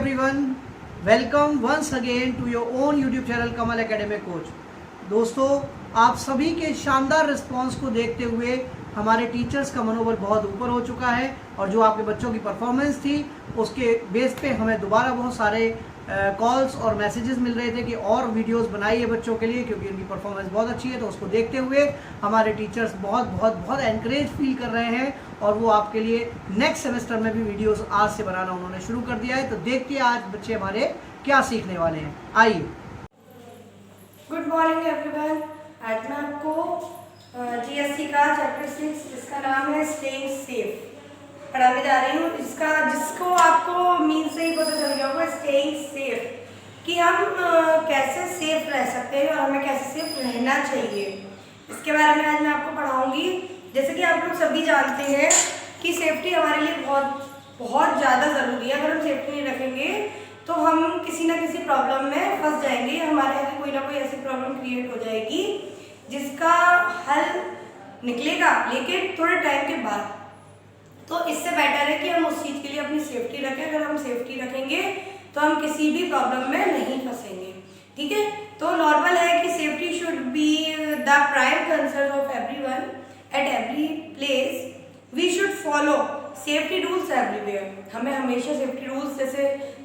everyone, welcome once again to your own YouTube channel Kamal academic coach. दोस्तों, आप सभी के शानदार रिस्पांस को देखते हुए हमारे टीचर्स का मनोबल बहुत ऊपर हो चुका है और जो आपके बच्चों की परफॉर्मेंस थी उसके बेस पे हमें दोबारा बहुत सारे कॉल्स और मैसेजेस मिल रहे थे कि और वीडियोस बनाइए बच्चों के लिए, क्योंकि उनकी परफॉर्मेंस बहुत अच्छी है। तो उसको देखते हुए हमारे टीचर्स बहुत बहुत बहुत एनकरेज फील कर रहे हैं और वो आपके लिए नेक्स्ट सेमेस्टर में भी वीडियोस आज से बनाना उन्होंने शुरू कर दिया है। तो देखिए आज बच्चे हमारे क्या सीखने वाले हैं, आइए। Good morning everyone. आज मैं आपको जीएससी का चैप्टर 6 जिसका नाम है स्टेइंग सेफ पढ़ाने जा रही हूँ। जिसको आपको मीन से ही पता चल गया होगा, स्टेइंग सेफ, कि हम कैसे सेफ रह सकते हैं और हमें कैसे सेफ रहना चाहिए, इसके बारे में आज मैं आपको पढ़ाऊँगी। जैसे कि आप लोग सभी जानते हैं कि सेफ्टी हमारे लिए बहुत बहुत ज़्यादा ज़रूरी है। अगर हम सेफ्टी नहीं रखेंगे तो हम किसी ना किसी प्रॉब्लम में फंस जाएंगे, हमारे यहाँ कोई ना कोई ऐसी प्रॉब्लम क्रिएट हो जाएगी जिसका हल निकलेगा लेकिन थोड़े टाइम के बाद। तो इससे बेटर है कि हम उस चीज़ के लिए अपनी सेफ्टी रखें। अगर हम सेफ्टी रखेंगे तो हम किसी भी प्रॉब्लम में नहीं फंसेंगे, ठीक है। तो नॉर्मल है कि safety should be the prime concern of everyone at every place. We should follow safety rules everywhere. हमें हमेशा सेफ्टी रूल्स जैसे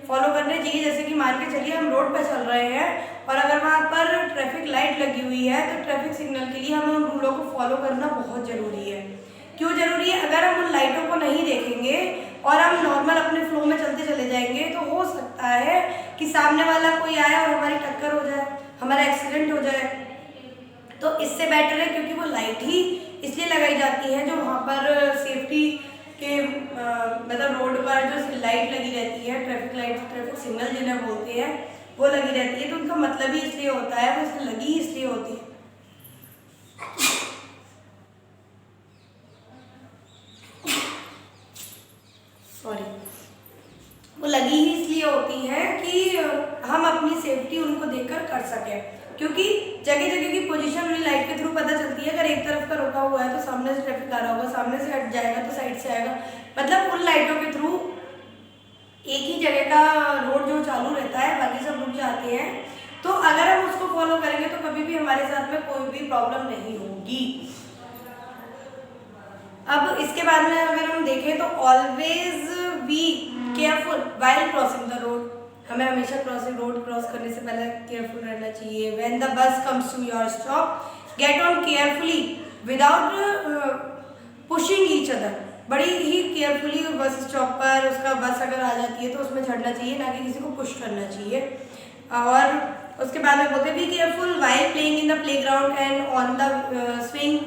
फॉलो करने चाहिए। जैसे कि मान के चलिए हम रोड पर चल रहे हैं और अगर वहाँ पर ट्रैफिक लाइट लगी हुई है तो ट्रैफिक सिग्नल के लिए हमें उन रूलों को फॉलो करना बहुत ज़रूरी है। क्यों ज़रूरी है? अगर हम उन लाइटों को नहीं देखेंगे और हम नॉर्मल अपने फ्लो में चलते चले जाएंगे तो हो सकता है कि सामने वाला कोई आए और हमारी टक्कर हो जाए, हमारा एक्सीडेंट हो जाए। तो इससे बेटर है, क्योंकि वो लाइट ही इसलिए लगाई जाती है जो वहाँ पर सेफ्टी के मतलब रोड पर जो लाइट लगी रहती है, ट्रैफिक लाइट, ट्रैफिक सिग्नल जिन्हें बोलते हैं, वो लगी रहती है। तो उनका मतलब ही इसलिए होता है, वो इसलिए लगी इसलिए होती है। वो लगी ही इसलिए होती है कि हम अपनी सेफ्टी उनको देखकर कर सकें, क्योंकि जगह जगह की पोजीशन उन्हें लाइट के थ्रू पता चलती है। अगर एक तरफ का रोका हुआ है तो सामने से ट्रैफिक आ रहा होगा, सामने से हट जाएगा तो साइड से आएगा। मतलब उन लाइटों के थ्रू एक ही जगह का रोड जो चालू रहता है, बाकी सब रुक जाते हैं। तो अगर हम उसको फॉलो करेंगे तो कभी भी हमारे साथ में कोई भी प्रॉब्लम नहीं होगी। अब इसके बाद में अगर हम देखें तो always be careful while crossing the road. हमें हमेशा रोड क्रॉस करने से पहले केयरफुल रहना चाहिए। When the bus comes to your stop, get on carefully without pushing each other. बड़ी ही केयरफुली बस स्टॉप पर उसका बस अगर आ जाती है तो उसमें चढ़ना चाहिए, ना कि किसी को पुश करना चाहिए। और उसके बाद में बोलते हैं be careful while playing in the playground and on the swing.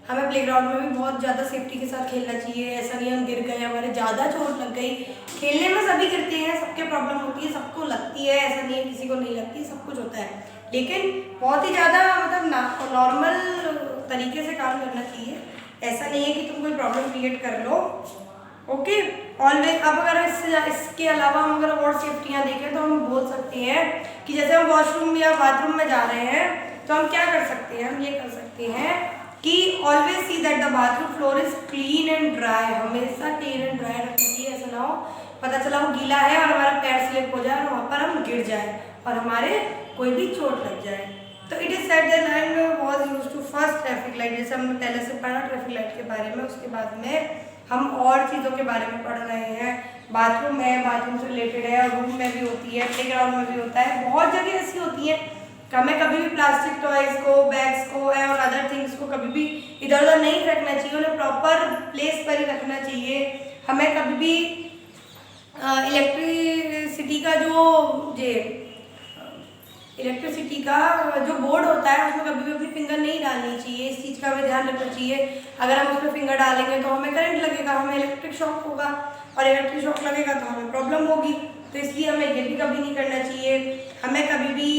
हमें प्लेग्राउंड में भी बहुत ज़्यादा सेफ्टी के साथ खेलना चाहिए। ऐसा नहीं हम गिर गए, हमारे ज़्यादा चोट लग गई। खेलने में सभी गिरते हैं, सबके प्रॉब्लम होती है, सबको लगती है, ऐसा नहीं है किसी को नहीं लगती, सब कुछ होता है। लेकिन बहुत ही ज़्यादा मतलब नॉर्मल तरीके से काम करना चाहिए। ऐसा नहीं है कि तुम कोई प्रॉब्लम क्रिएट कर लो, ओके। ऑलवेज अब अगर इसके अलावा हम अगर और सेफ्टियाँ देखें तो हम बोल सकते हैं कि जैसे हम वॉशरूम या बाथरूम में जा रहे हैं तो हम क्या कर सकते हैं, हम ये कर सकते हैं कि always see that the bathroom floor is clean and dry. हमेशा क्लीन एंड ड्राई रखना चाहिए। ऐसा ना हो पता चला वो गीला है और हमारा पैर स्लिप हो जाए और वहाँ पर हम गिर जाए और हमारे कोई भी चोट लग जाए। तो it is said that land was used to first traffic light. जैसे हमने पहले से पढ़ा ट्रैफिक लाइट के बारे में, उसके बाद में हम और चीज़ों के बारे में पढ़ रहे हैं। बाथरूम है, बाथरूम से रिलेटेड है, और रूम में भी होती है, प्लेग्राउंड में भी होता है, बहुत जगह ऐसी होती है। हमें कभी भी प्लास्टिक टॉयज को, बैग्स को और अदर थिंग्स को कभी भी इधर उधर नहीं रखना चाहिए, उन्हें प्रॉपर प्लेस पर ही रखना चाहिए। हमें कभी भी इलेक्ट्रिसिटी का जो बोर्ड होता है उसमें कभी भी अपनी फिंगर नहीं डालनी चाहिए। इस चीज़ का हमें ध्यान रखना चाहिए। अगर हम उसमें फिंगर डालेंगे तो हमें करंट लगेगा, हमें इलेक्ट्रिक शॉक होगा, और इलेक्ट्रिक शॉक लगेगा तो हमें प्रॉब्लम होगी। तो इसलिए हमें ये भी कभी नहीं करना चाहिए। हमें कभी भी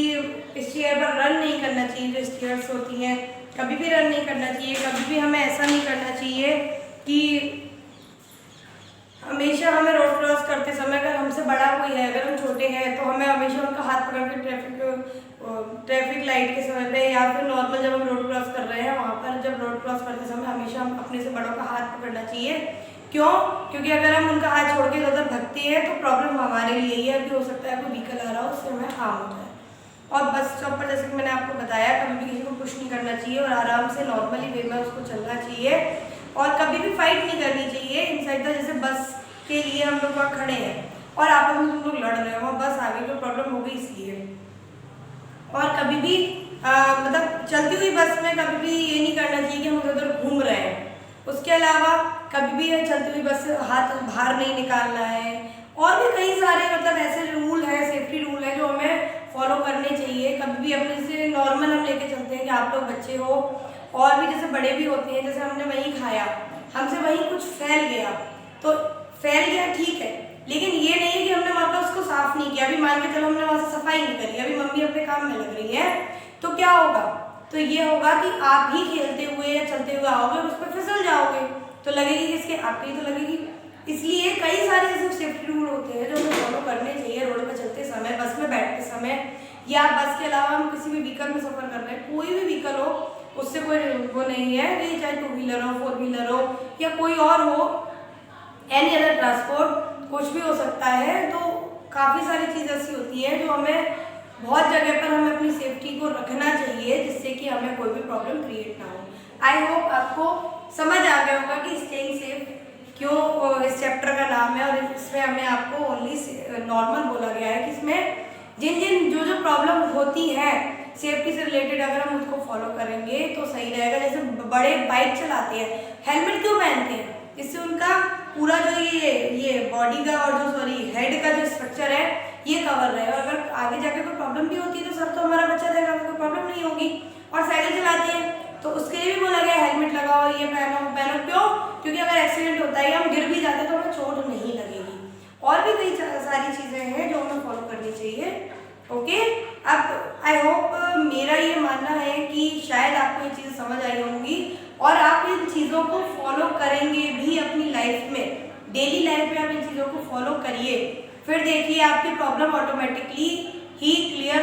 स्टेयर पर रन नहीं करना चाहिए, जो स्टेयर्स होती हैं कभी भी रन नहीं करना चाहिए। कभी भी हमें ऐसा नहीं करना चाहिए कि हमेशा हमें रोड क्रॉस करते समय अगर हमसे बड़ा कोई है, अगर हम छोटे हैं, तो हमें हमेशा उनका हाथ पकड़ के ट्रैफिक लाइट के समय पे या फिर नॉर्मल जब हम रोड क्रॉस कर रहे हैं वहाँ पर जब रोड क्रॉस करते समय हमेशा हम अपने से बड़ों का हाथ पकड़ना चाहिए। क्यों? क्योंकि अगर हम उनका हाथ छोड़ के उधर भगते हैं तो प्रॉब्लम हमारे लिए ही है कि हो सकता लगा रहा हो उससे हमें हार्म होता है। और बस स्टॉप पर जैसे कि मैंने आपको बताया कभी भी किसी को पुश नहीं करना चाहिए और आराम से नॉर्मली वे में उसको चलना चाहिए और कभी भी फाइट नहीं करनी चाहिए इनसाइड द, जैसे बस के लिए हम लोग वहाँ खड़े हैं और आपस में तुम लोग लड़ रहे हो, बस आगे कोई प्रॉब्लम हो गई इसलिए। और कभी भी मतलब चलती हुई बस में कभी भी ये नहीं करना चाहिए कि हम उधर उधर घूम रहे हैं। उसके अलावा कभी भी चलती हुई बस से हाथ बाहर नहीं निकालना है। और भी कई सारे मतलब ऐसे रूल है, सेफ्टी रूल है जो हमें फॉलो करने चाहिए। कभी भी अपने से नॉर्मल हम लेके चलते हैं कि आप लोग बच्चे हो और भी जैसे बड़े भी होते हैं, जैसे हमने वहीं खाया, हमसे वहीं कुछ फैल गया तो फैल गया ठीक है, लेकिन ये नहीं है कि हमने वहाँ पर उसको साफ नहीं किया। अभी मान के चलो हमने वहाँ से सफाई नहीं करी, अभी मम्मी अपने काम में लग रही है, तो क्या होगा, तो ये होगा कि आप ही खेलते हुए या चलते हुए आओगे और उस पर फिसल जाओगे तो लगेगी किसके, आपकी तो लगेगी। इसलिए कई सारे ऐसे सेफ्टी रूल होते हैं जो हमें फॉलो करने चाहिए रोड पर चलते समय, बस में बैठते समय, या बस के अलावा हम किसी भी व्हीकल में सफर कर रहे हैं, कोई भी व्हीकल हो उससे कोई वो नहीं है कि चाहे 2 व्हीलर हो, 4 व्हीलर हो या कोई और हो, एनी अदर ट्रांसपोर्ट कुछ भी हो सकता है। तो काफ़ी सारी चीज़ ऐसी होती है जो हमें बहुत जगह पर हमें अपनी सेफ्टी को रखना चाहिए जिससे कि हमें कोई भी प्रॉब्लम क्रिएट ना हो। आई होप आपको समझ आ गया होगा कि स्टेइंग सेफ क्यों इस चैप्टर का नाम है और इसमें हमें आपको ओनली नॉर्मल बोला गया है कि इसमें जिन जिन जो जो प्रॉब्लम होती है सेफ्टी से रिलेटेड अगर हम उसको फॉलो करेंगे तो सही रहेगा। जैसे बड़े बाइक चलाते हैं, हेलमेट क्यों पहनते हैं, इससे उनका पूरा जो ये बॉडी का और जो सॉरी हेड का जो स्ट्रक्चर है ये कवर रहे और अगर आगे जाकर कोई प्रॉब्लम भी होती है तो सर तो हमारा बच्चा रहेगा, कोई प्रॉब्लम नहीं होगी। और साइकिल चलाते हैं तो उसके लिए भी बोला गया हेलमेट लगाओ, ये पहनो क्यों, क्योंकि अगर एक्सीडेंट होता है या हम गिर भी जाते हैं तो हमें चोट नहीं लगेगी। और भी कई सारी चीज़ें हैं जो हमें फॉलो करनी चाहिए। ओके, अब आई होप मेरा ये मानना है कि शायद आपको ये चीज़ें समझ आई होंगी और आप इन चीज़ों को फॉलो करेंगे भी अपनी लाइफ में, डेली लाइफ में आप इन चीज़ों को फॉलो करिए, फिर देखिए आपकी प्रॉब्लम ऑटोमेटिकली ही क्लियर